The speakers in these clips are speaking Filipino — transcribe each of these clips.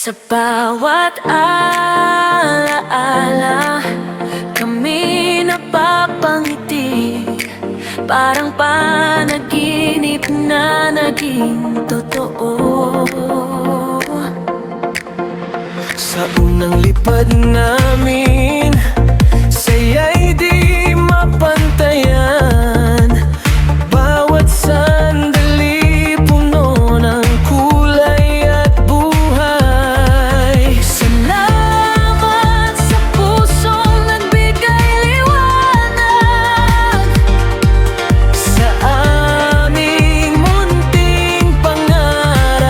Sa bawat alaala, kami napapangiti. Parang panaginip na naging totoo. Sa unang lipad namin, saya'y di mapantayan. Bawat sandali puno ng kulay at buhay. Salamat sa pusong nagbigay liwanag Sa aming munting pangarap.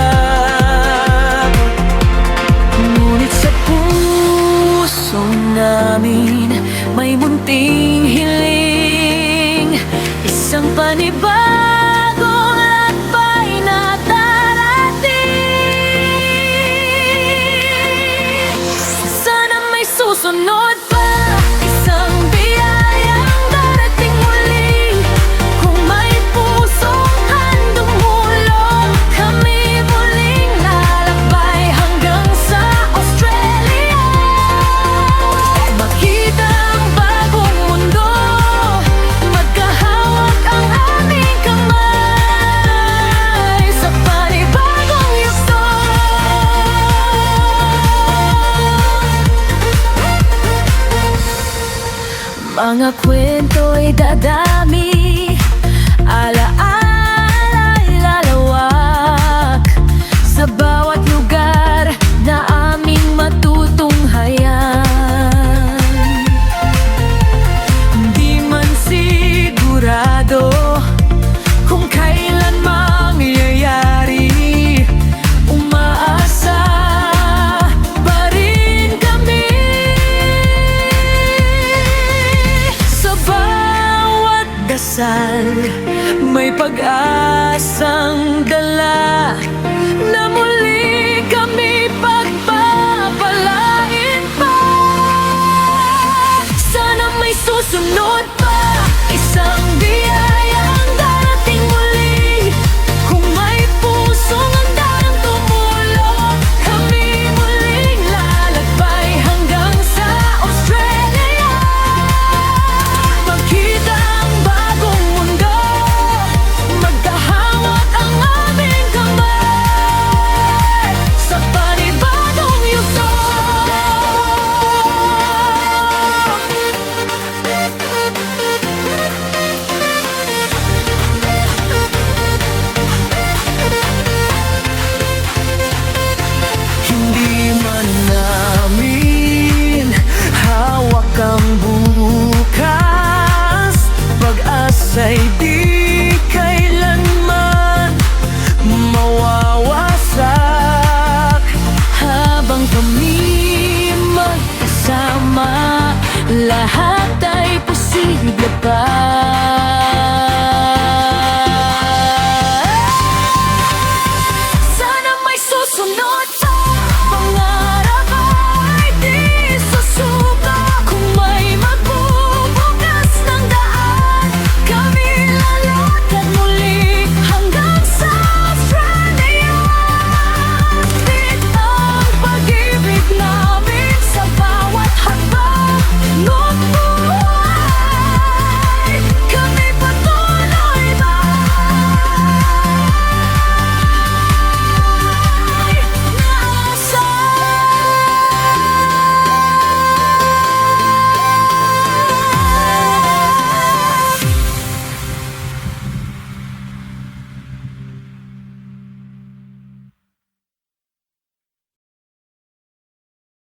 Ngunit sa puso namin may munting hiling, isang panibagong lakbay na darating. Sana may susunod pa, isang biyayang darating muli. Kung may pusong handang humulong, kami muling lalakbay hanggang sa Australia. Makita ang bagong mundo, magkahawak ang aming kamay sa panibagong yugto. Mga kwento'y dadami,